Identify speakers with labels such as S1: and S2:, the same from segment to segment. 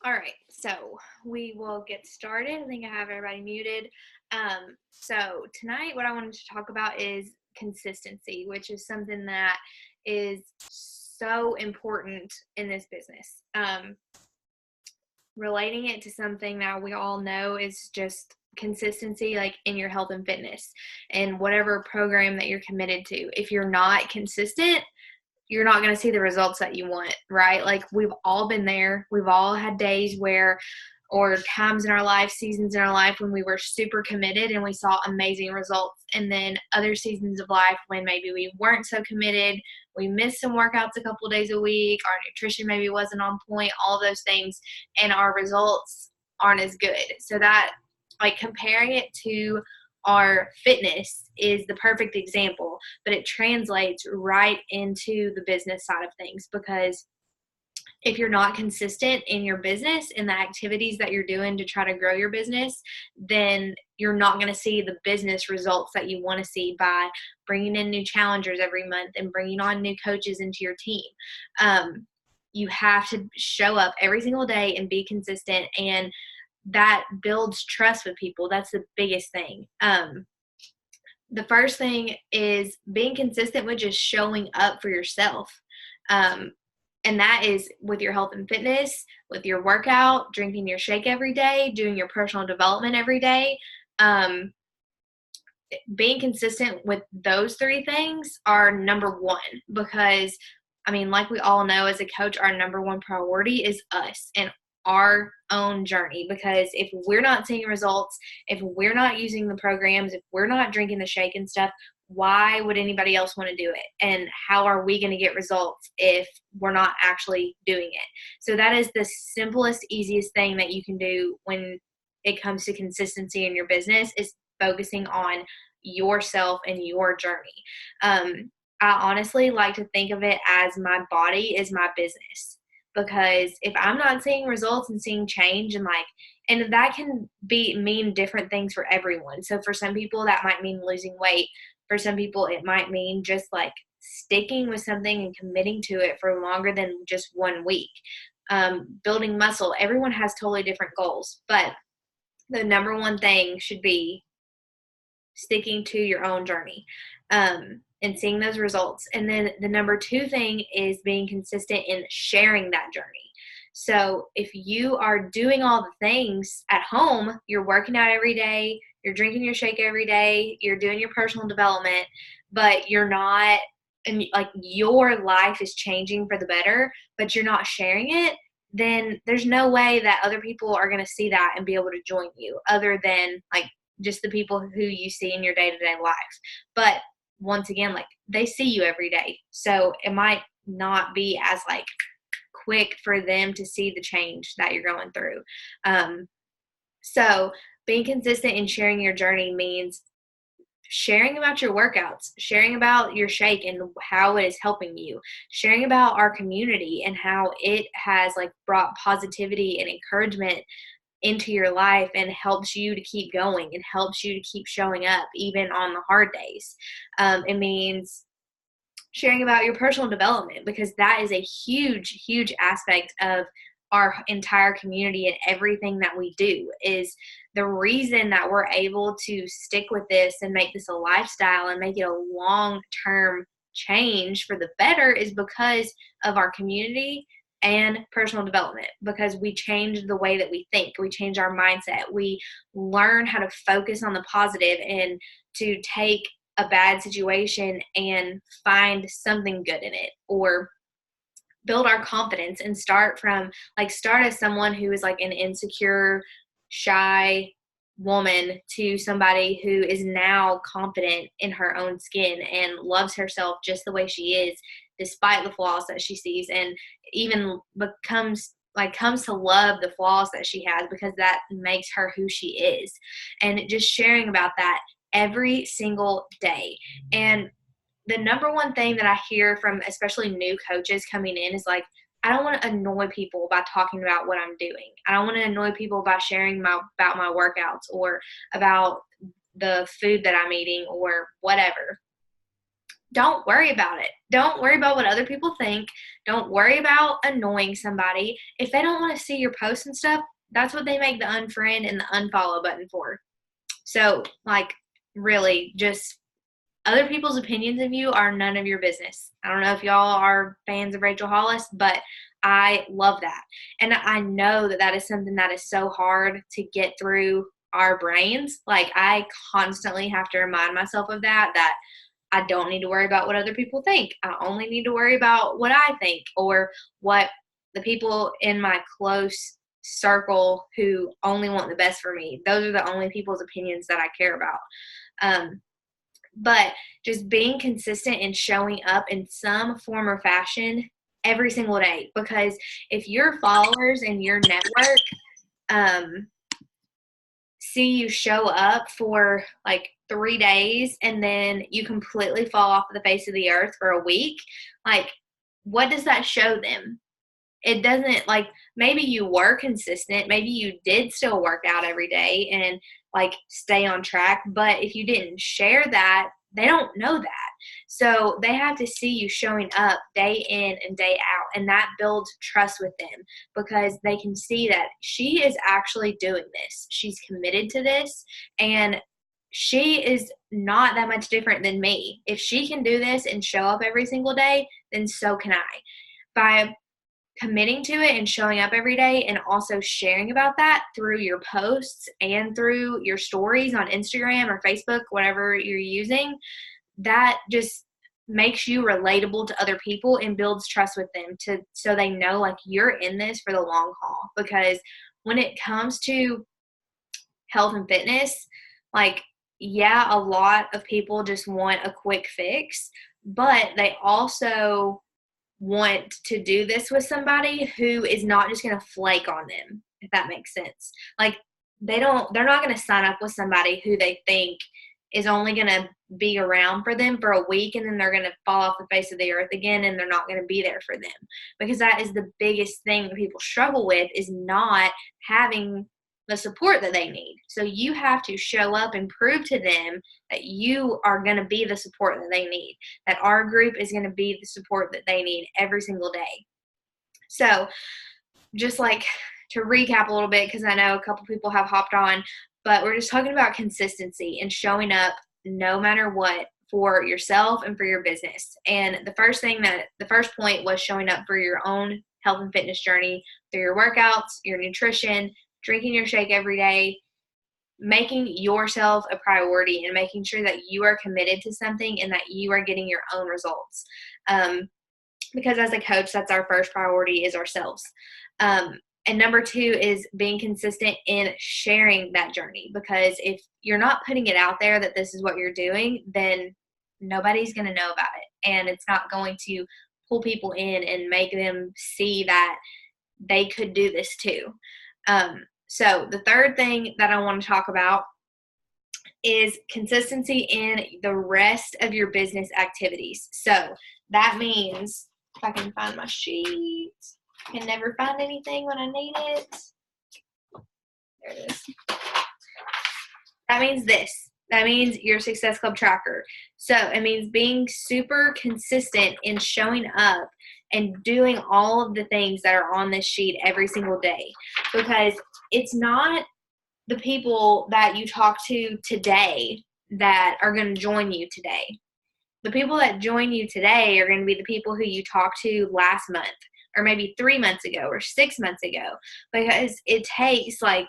S1: All right, so we will get started. I think I have everybody muted. So tonight, what I wanted to talk about is consistency, which is something that is so important in this business. Relating it to something that we all know is just consistency, like in your health and fitness and whatever program that you're committed to. If you're not consistent, you're not going to see the results that you want, right? Like we've all been there. We've all had days where, or times in our life, seasons in our life when we were super committed and we saw amazing results. And then other seasons of life when maybe we weren't so committed, we missed some workouts a couple days a week, our nutrition maybe wasn't on point, all those things, and our results aren't as good. So that, like, comparing it to our fitness is the perfect example, but it translates right into the business side of things, because if you're not consistent in your business and the activities that you're doing to try to grow your business, then you're not going to see the business results that you want to see by bringing in new challengers every month and bringing on new coaches into your team. You have to show up every single day and be consistent, and that builds trust with people. That's the biggest thing. The first thing is being consistent with just showing up for yourself. Um, and that is with your health and fitness, with your workout, drinking your shake every day, doing your personal development every day. Being consistent with those three things are number one, because I mean, like we all know as a coach, our number one priority is us and our own journey. Because if we're not seeing results, if we're not using the programs, if we're not drinking the shake and stuff, why would anybody else want to do it? And how are we going to get results if we're not actually doing it? So that is the simplest, easiest thing that you can do when it comes to consistency in your business, is focusing on yourself and your journey. I honestly like to think of it as my body is my business, because if I'm not seeing results and seeing change, and that can mean different things for everyone. So for some people that might mean losing weight. For some people it might mean just like sticking with something and committing to it for longer than just 1 week. Building muscle. Everyone has totally different goals, but the number one thing should be sticking to your own journey, and seeing those results. And then the number two thing is being consistent in sharing that journey. So if you are doing all the things at home, you're working out every day, you're drinking your shake every day, you're doing your personal development, but you're not, and like your life is changing for the better, but you're not sharing it, then there's no way that other people are going to see that and be able to join you, other than like just the people who you see in your day-to-day life. But once again, like, they see you every day, so it might not be as like quick for them to see the change that you're going through. So being consistent in sharing your journey means sharing about your workouts, sharing about your shake and how it is helping you, sharing about our community and how it has like brought positivity and encouragement into your life and helps you to keep going and helps you to keep showing up even on the hard days. It means sharing about your personal development, because that is a huge, huge aspect of our entire community, and everything that we do is the reason that we're able to stick with this and make this a lifestyle and make it a long-term change for the better, is because of our community and personal development, because we change the way that we think, we change our mindset, we learn how to focus on the positive and to take a bad situation and find something good in it, or build our confidence and start as someone who is like an insecure, shy woman to somebody who is now confident in her own skin and loves herself just the way she is, despite the flaws that she sees, and even comes to love the flaws that she has, because that makes her who she is. And just sharing about that every single day. And the number one thing that I hear from especially new coaches coming in is like, I don't want to annoy people by talking about what I'm doing. I don't want to annoy people by sharing about my workouts or about the food that I'm eating or whatever. don't worry about it. Don't worry about what other people think. Don't worry about annoying somebody. If they don't want to see your posts and stuff, that's what they make the unfriend and the unfollow button for. So, like, really, just other people's opinions of you are none of your business. I don't know if y'all are fans of Rachel Hollis, but I love that. And I know that that is something that is so hard to get through our brains. Like, I constantly have to remind myself of that I don't need to worry about what other people think. I only need to worry about what I think, or what the people in my close circle who only want the best for me. Those are the only people's opinions that I care about. But just being consistent and showing up in some form or fashion every single day. Because if your followers and your network see you show up for like 3 days and then you completely fall off the face of the earth for a week, like, what does that show them? It doesn't, like, maybe you were consistent, maybe you did still work out every day and like stay on track, but if you didn't share that, they don't know that. So they have to see you showing up day in and day out, and that builds trust with them because they can see that she is actually doing this. She's committed to this, and she is not that much different than me. If she can do this and show up every single day, then so can I. By committing to it and showing up every day and also sharing about that through your posts and through your stories on Instagram or Facebook, whatever you're using, that just makes you relatable to other people and builds trust with them so they know like you're in this for the long haul. Because when it comes to health and fitness, like, yeah, a lot of people just want a quick fix, but they also want to do this with somebody who is not just going to flake on them, if that makes sense. Like, they're not going to sign up with somebody who they think is only going to be around for them for a week and then they're going to fall off the face of the earth again and they're not going to be there for them. Because that is the biggest thing that people struggle with, is not having the support that they need. So you have to show up and prove to them that you are going to be the support that they need, that our group is going to be the support that they need every single day. So just like to recap a little bit, because I know a couple people have hopped on, but we're just talking about consistency and showing up no matter what for yourself and for your business. And the first point was showing up for your own health and fitness journey through your workouts, your nutrition, drinking your shake every day, making yourself a priority and making sure that you are committed to something and that you are getting your own results. Because as a coach, that's our first priority, is ourselves. And number 2 is being consistent in sharing that journey. Because if you're not putting it out there that this is what you're doing, then nobody's going to know about it. And it's not going to pull people in and make them see that they could do this too. So the third thing that I want to talk about is consistency in the rest of your business activities. So that means, if I can find my sheets, I can never find anything when I need it. There it is. That means this. That means your Success Club tracker. So it means being super consistent in showing up and doing all of the things that are on this sheet every single day. Because it's not the people that you talk to today that are going to join you today. The people that join you today are going to be the people who you talked to last month, or maybe 3 months ago, or 6 months ago. Because it takes like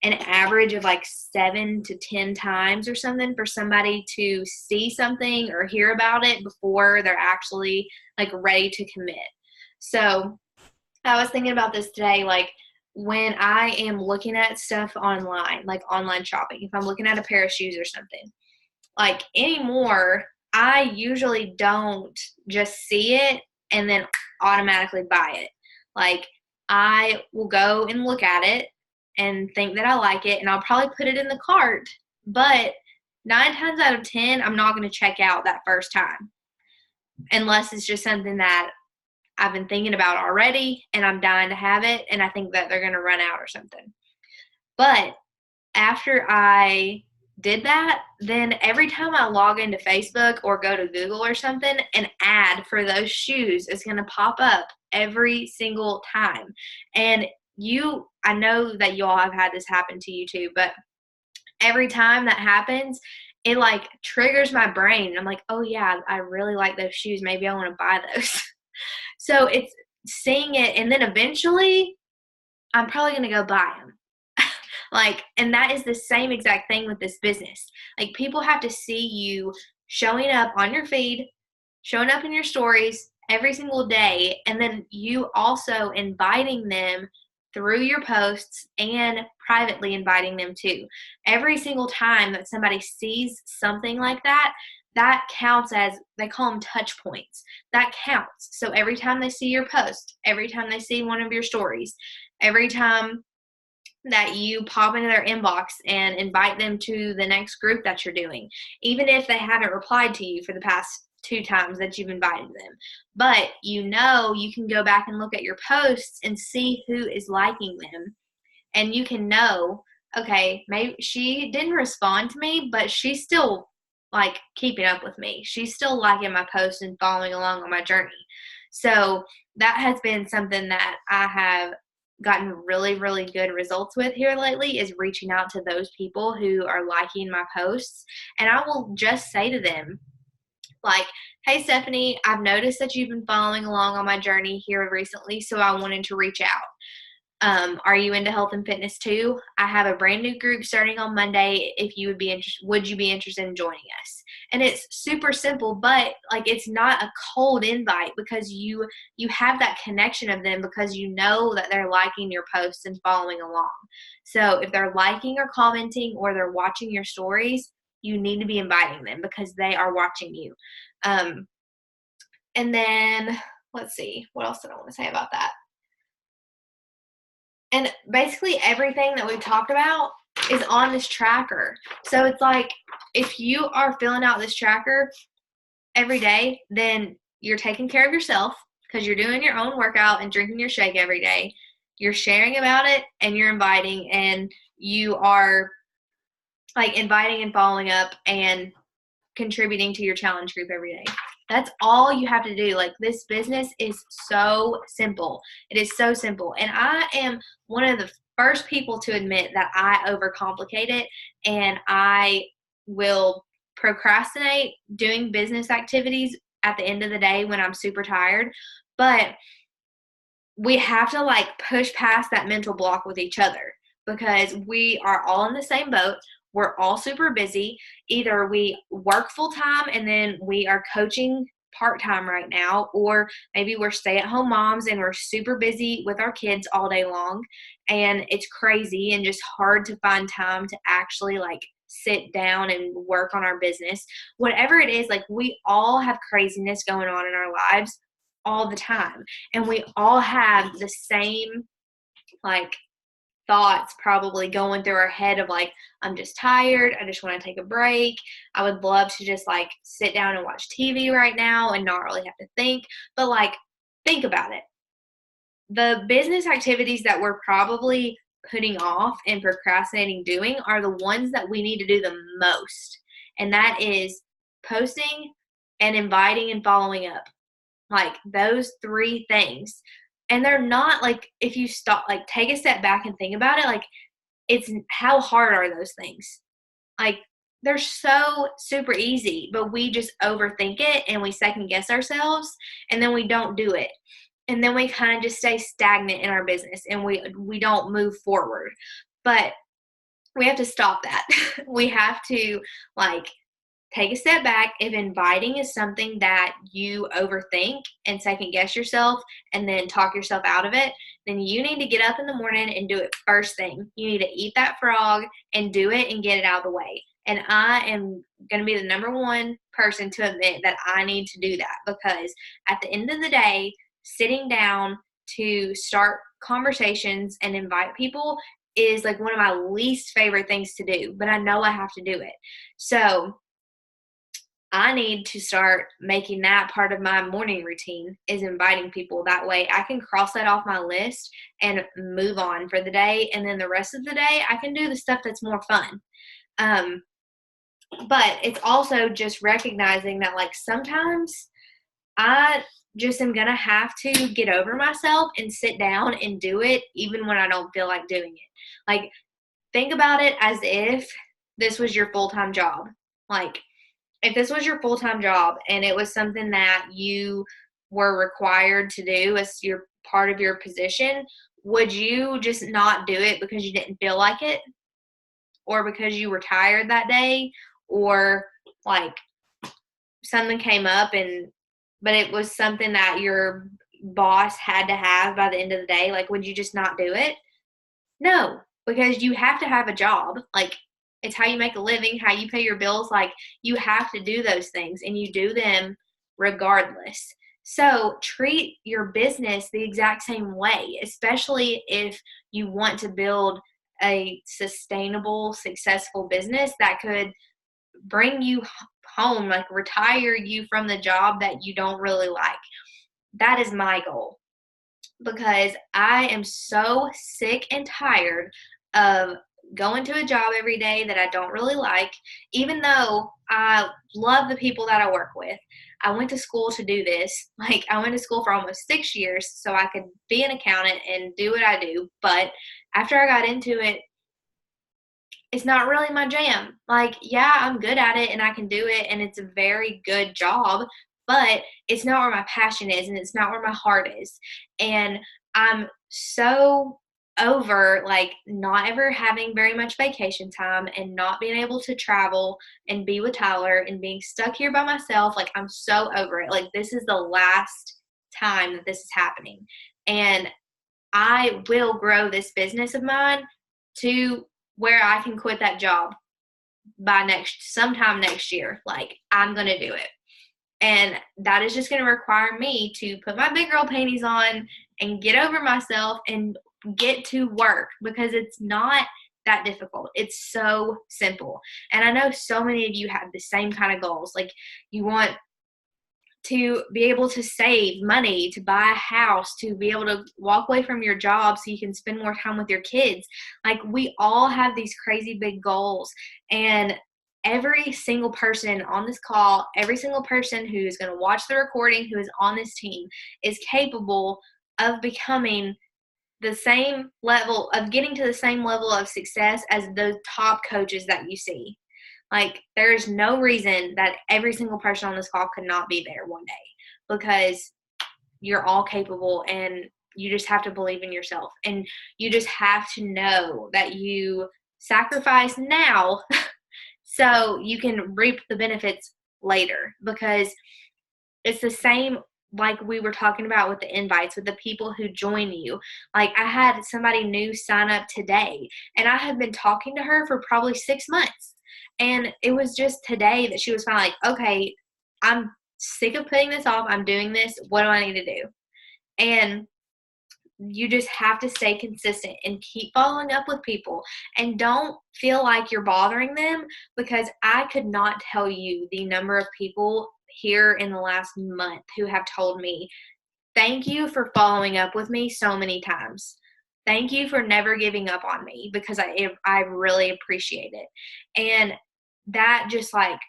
S1: an average of like 7 to 10 times or something for somebody to see something or hear about it before they're actually like ready to commit. So I was thinking about this today, like when I am looking at stuff online, like online shopping, if I'm looking at a pair of shoes or something, like anymore, I usually don't just see it and then automatically buy it. Like, I will go and look at it and think that I like it, and I'll probably put it in the cart, but 9 times out of 10, I'm not going to check out that first time unless it's just something that I've been thinking about already and I'm dying to have it and I think that they're going to run out or something. But after I did that, then every time I log into Facebook or go to Google or something, an ad for those shoes is going to pop up every single time. And I know that you all have had this happen to you too, but every time that happens, it like triggers my brain. I'm like, oh yeah, I really like those shoes. Maybe I want to buy those. So it's seeing it, and then eventually I'm probably going to go buy them. Like, and that is the same exact thing with this business. Like, people have to see you showing up on your feed, showing up in your stories every single day, and then you also inviting them through your posts and privately inviting them too. Every single time that somebody sees something like that, that counts as, they call them touch points. That counts. So every time they see your post, every time they see one of your stories, every time that you pop into their inbox and invite them to the next group that you're doing, even if they haven't replied to you for the past 2 times that you've invited them. But you can go back and look at your posts and see who is liking them. And you can know, okay, maybe she didn't respond to me, but she's still like keeping up with me. She's still liking my posts and following along on my journey. So that has been something that I have gotten really, really good results with here lately, is reaching out to those people who are liking my posts. And I will just say to them, like, hey, Stephanie, I've noticed that you've been following along on my journey here recently, so I wanted to reach out. Are you into health and fitness too? I have a brand new group starting on Monday. If you would you be interested in joining us? And it's super simple, but like, it's not a cold invite, because you have that connection of them, because you know that they're liking your posts and following along. So if they're liking or commenting, or they're watching your stories, you need to be inviting them, because they are watching you. And then let's see, what else did I want to say about that? And basically everything that we've talked about is on this tracker. So it's like, if you are filling out this tracker every day, then you're taking care of yourself, because you're doing your own workout and drinking your shake every day. You're sharing about it, and you're inviting, and you are like inviting and following up and contributing to your challenge group every day. That's all you have to do. Like, this business is so simple. It is so simple. And I am one of the first people to admit that I overcomplicate it, and I will procrastinate doing business activities at the end of the day when I'm super tired. But we have to like push past that mental block with each other, because we are all in the same boat. We're all super busy. Either we work full time and then we are coaching part time right now, or maybe we're stay at home moms and we're super busy with our kids all day long. And it's crazy and just hard to find time to actually like sit down and work on our business. Whatever it is, like, we all have craziness going on in our lives all the time. And we all have the same like thoughts probably going through our head of like, I'm just tired. I just want to take a break. I would love to just like sit down and watch TV right now and not really have to think. But like, think about it. The business activities that we're probably putting off and procrastinating doing are the ones that we need to do the most. And that is posting and inviting and following up. Like, those 3 things. And they're not like, if you stop, like, take a step back and think about it, like, it's how hard are those things? Like, they're so super easy, but we just overthink it and we second guess ourselves, and then we don't do it. And then we kind of just stay stagnant in our business, and we don't move forward. But we have to stop that. We have to like take a step back. If inviting is something that you overthink and second guess yourself and then talk yourself out of it, then you need to get up in the morning and do it first thing. You need to eat that frog and do it and get it out of the way. And I am going to be the number one person to admit that I need to do that, because at the end of the day, sitting down to start conversations and invite people is like one of my least favorite things to do, but I know I have to do it. So I need to start making that part of my morning routine, is inviting people. That way I can cross that off my list and move on for the day. And then the rest of the day I can do the stuff that's more fun. But it's also just recognizing that, like, sometimes I just am going to have to get over myself and sit down and do it even when I don't feel like doing it. Like, think about it as if this was your full-time job. Like, if this was your full-time job and it was something that you were required to do as your part of your position, would you just not do it because you didn't feel like it, or because you were tired that day, or like something came up and but it was something that your boss had to have by the end of the day? Like, would you just not do it? No, because you have to have a job. Like, it's how you make a living, how you pay your bills. Like, you have to do those things and you do them regardless. So treat your business the exact same way, especially if you want to build a sustainable, successful business that could bring you home, like retire you from the job that you don't really like. That is my goal, because I am so sick and tired of going to a job every day that I don't really like, even though I love the people that I work with. I went to school to do this. Like, I went to school for almost 6 years so I could be an accountant and do what I do. But after I got into it, it's not really my jam. Like, yeah, I'm good at it and I can do it and it's a very good job, but it's not where my passion is and it's not where my heart is. And I'm so over, like, not ever having very much vacation time and not being able to travel and be with Tyler and being stuck here by myself. Like, I'm so over it. Like, this is the last time that this is happening. And I will grow this business of mine to where I can quit that job by sometime next year. Like, I'm going to do it. And that is just going to require me to put my big girl panties on and get over myself and get to work, because it's not that difficult. It's so simple. And I know so many of you have the same kind of goals. Like, you want to be able to save money, to buy a house, to be able to walk away from your job so you can spend more time with your kids. Like, we all have these crazy big goals. And every single person on this call, every single person who is going to watch the recording, who is on this team, is capable of becoming the same level, of getting to the same level of success as those top coaches that you see. Like, there's no reason that every single person on this call could not be there one day, because you're all capable and you just have to believe in yourself. And you just have to know that you sacrifice now so you can reap the benefits later, because it's the same like we were talking about with the invites, with the people who join you. Like, I had somebody new sign up today, and I had been talking to her for probably 6 months. And it was just today that she was finally like, okay, I'm sick of putting this off. I'm doing this. What do I need to do? And you just have to stay consistent and keep following up with people, and don't feel like you're bothering them, because I could not tell you the number of people here in the last month who have told me, thank you for following up with me so many times. Thank you for never giving up on me, because I really appreciate it. And that just, like,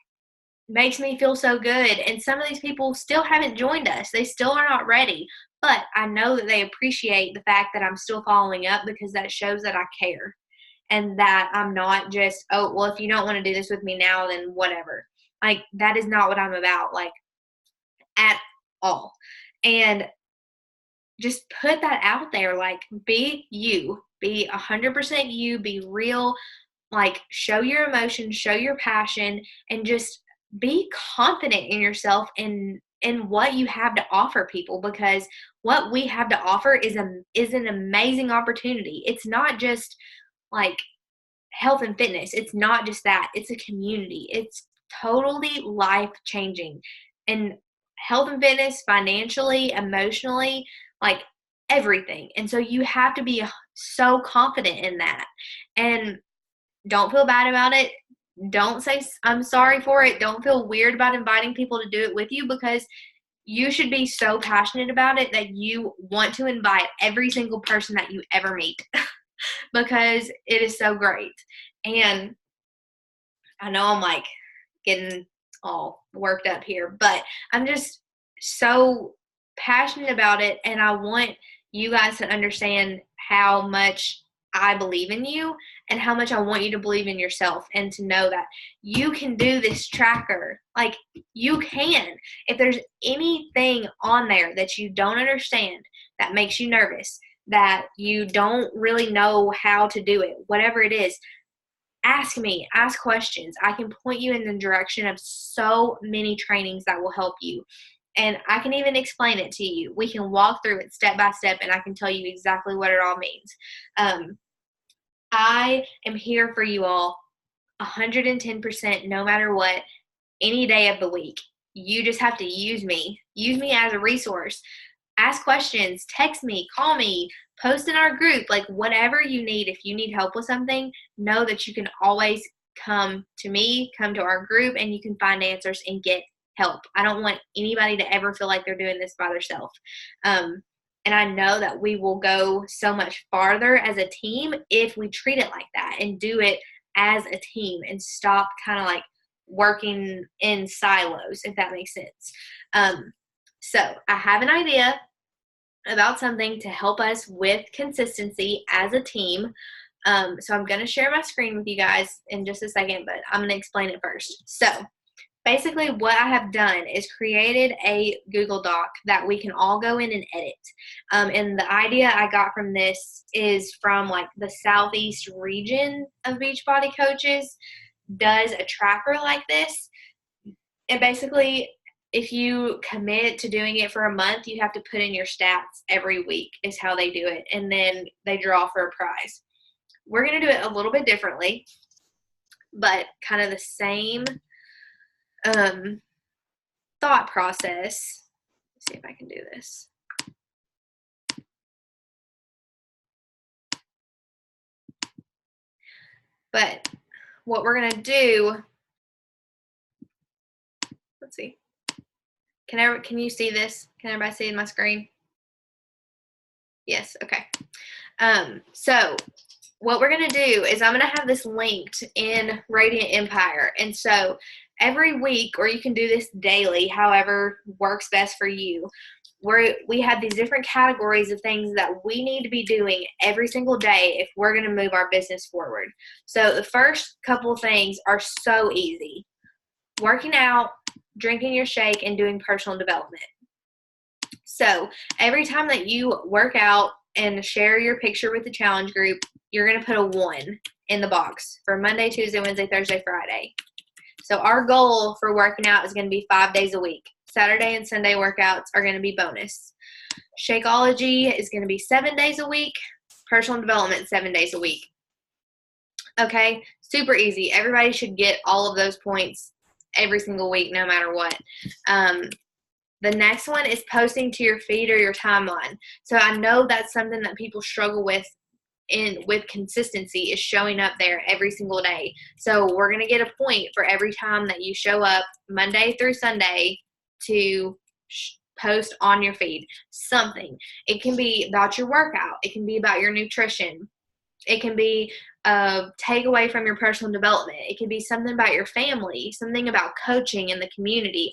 S1: makes me feel so good. And some of these people still haven't joined us. They still are not ready. But I know that they appreciate the fact that I'm still following up, because that shows that I care. And that I'm not just, oh, well, if you don't want to do this with me now, then whatever. Like, that is not what I'm about, like, at all. And just put that out there. Like, be you. Be 100% you. Be real. Like, show your emotions, show your passion, and just be confident in yourself and in what you have to offer people, because what we have to offer is an amazing opportunity. It's not just like health and fitness. It's not just that. It's a community. It's totally life changing. And health and fitness, financially, emotionally, like everything. And so you have to be so confident in that. And don't feel bad about it. Don't say I'm sorry for it. Don't feel weird about inviting people to do it with you, because you should be so passionate about it that you want to invite every single person that you ever meet because it is so great. And I know I'm like getting all worked up here, but I'm just so passionate about it, and I want you guys to understand how much I believe in you and how much I want you to believe in yourself, and to know that you can do this tracker. Like, you can. If there's anything on there that you don't understand, that makes you nervous, that you don't really know how to do it, whatever it is, ask me, ask questions. I can point you in the direction of so many trainings that will help you. And I can even explain it to you. We can walk through it step by step, and I can tell you exactly what it all means. I am here for you all 110%, no matter what, any day of the week. You just have to use me. Use me as a resource. Ask questions, text me, call me, post in our group, like whatever you need. If you need help with something, know that you can always come to me, come to our group, and you can find answers and get help. I don't want anybody to ever feel like they're doing this by themselves. And I know that we will go so much farther as a team if we treat it like that and do it as a team and stop kind of like working in silos, if that makes sense. So I have an idea about something to help us with consistency as a team. So I'm going to share my screen with you guys in just a second, but I'm going to explain it first. So basically what I have done is created a Google Doc that we can all go in and edit. And the idea I got from this is from like the Southeast region of Beachbody coaches does a tracker like this. And basically, if you commit to doing it for a month, you have to put in your stats every week is how they do it. And then they draw for a prize. We're going to do it a little bit differently, but kind of the same thought process. Let's see if I can do this. But what we're going to do, let's see. Can you see this? Can everybody see my screen? Yes, okay. So what we're going to do is I'm going to have this linked in Radiant Empire. And so every week, or you can do this daily, however works best for you, we have these different categories of things that we need to be doing every single day if we're going to move our business forward. So the first couple of things are so easy. Working out, drinking your shake, and doing personal development. So every time that you work out and share your picture with the challenge group, you're going to put a 1 in the box for Monday, Tuesday, Wednesday, Thursday, Friday. So our goal for working out is going to be 5 days a week. Saturday and Sunday workouts are going to be bonus. Shakeology is going to be 7 days a week. Personal development, 7 days a week. Okay, super easy. Everybody should get all of those points every single week, no matter what. The next one is posting to your feed or your timeline. So I know that's something that people struggle with with consistency, is showing up there every single day. So we're going to get a point for every time that you show up Monday through Sunday to post on your feed something. It can be about your workout. It can be about your nutrition. It can be a takeaway from your personal development. It can be something about your family, something about coaching in the community,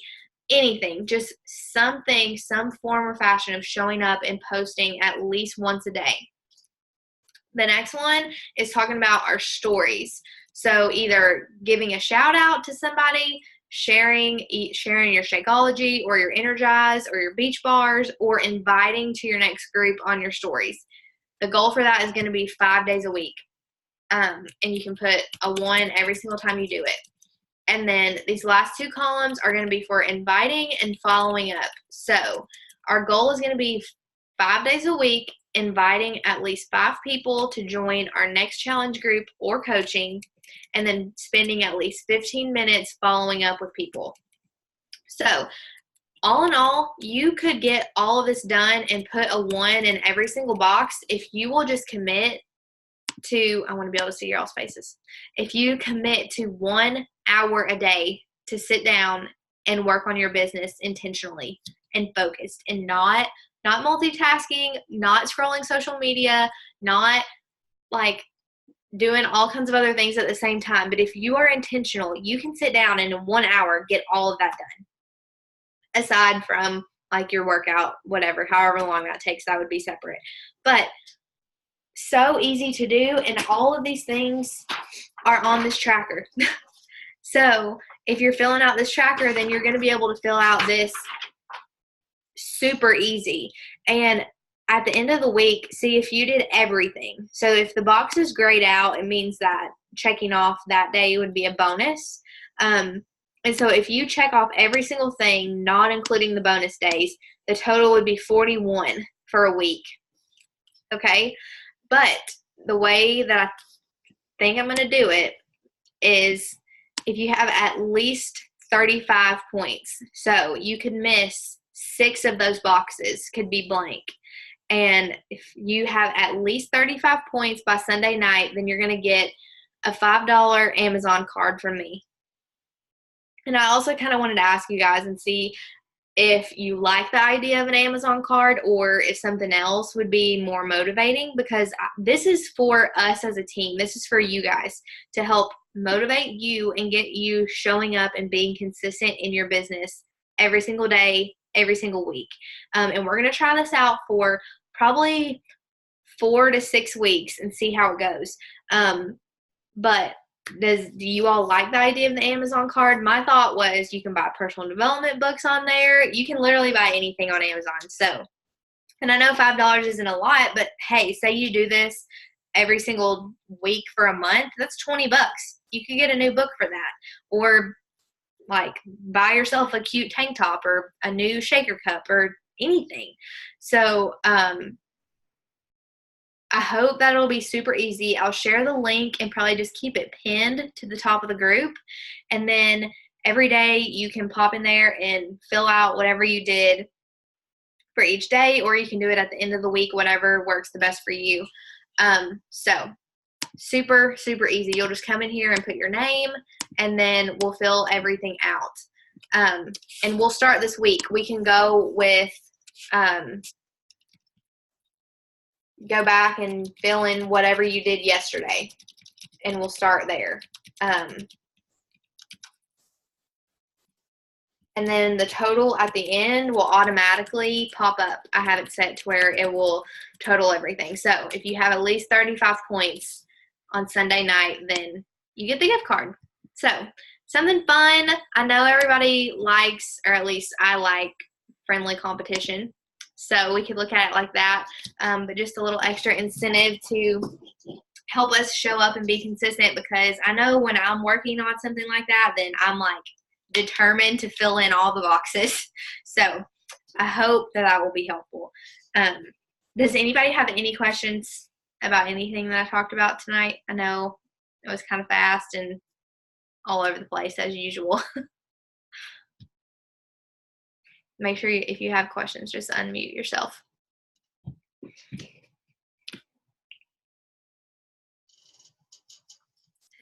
S1: anything, just something, some form or fashion of showing up and posting at least once a day. The next one is talking about our stories. So either giving a shout out to somebody, sharing your Shakeology or your Energize or your beach bars, or inviting to your next group on your stories. The goal for that is going to be 5 days a week. And you can put a 1 every single time you do it. And then these last 2 columns are going to be for inviting and following up. So our goal is going to be 5 days a week, inviting at least 5 people to join our next challenge group or coaching, and then spending at least 15 minutes following up with people. So all in all, you could get all of this done and put a 1 in every single box if you will just commit to, I want to be able to see your all's faces. If you commit to 1 hour a day to sit down and work on your business intentionally and focused, and not multitasking, not scrolling social media, not like doing all kinds of other things at the same time. But if you are intentional, you can sit down and in 1 hour get all of that done. Aside from like your workout, whatever, however long that takes, that would be separate. But so easy to do, and all of these things are on this tracker. So if you're filling out this tracker, then you're going to be able to fill out this super easy. And at the end of the week, see if you did everything. So if the box is grayed out, it means that checking off that day would be a bonus. And so if you check off every single thing, not including the bonus days, the total would be 41 for a week. Okay? But the way that I think I'm going to do it is if you have at least 35 points. So you could miss 6 of those boxes, could be blank. And if you have at least 35 points by Sunday night, then you're going to get a $5 Amazon card from me. And I also kind of wanted to ask you guys and see if you like the idea of an Amazon card or if something else would be more motivating, because this is for us as a team. This is for you guys to help motivate you and get you showing up and being consistent in your business every single day, every single week. And we're going to try this out for probably 4 to 6 weeks and see how it goes. But do you all like the idea of the Amazon card? My thought was you can buy personal development books on there. You can literally buy anything on Amazon. So, and I know $5 isn't a lot, but hey, say you do this every single week for a month, that's $20. You could get a new book for that. Or like buy yourself a cute tank top or a new shaker cup or anything. So, I hope that it'll be super easy. I'll share the link and probably just keep it pinned to the top of the group. And then every day you can pop in there and fill out whatever you did for each day, or you can do it at the end of the week, whatever works the best for you. So super, super easy. You'll just come in here and put your name, and then we'll fill everything out. And we'll start this week. We can go with go back and fill in whatever you did yesterday, and we'll start there. And then the total at the end will automatically pop up. I have it set to where it will total everything. So if you have at least 35 points on Sunday night, then you get the gift card. So something fun. I know everybody likes, or at least I like, friendly competition. So we could look at it like that, but just a little extra incentive to help us show up and be consistent, because I know when I'm working on something like that, then I'm like determined to fill in all the boxes. So I hope that will be helpful. Does anybody have any questions about anything that I talked about tonight? I know it was kind of fast and all over the place as usual. Make sure if you have questions, just unmute yourself.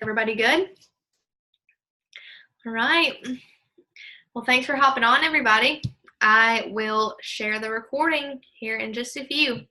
S1: Everybody good? All right. Well, thanks for hopping on, everybody. I will share the recording here in just a few.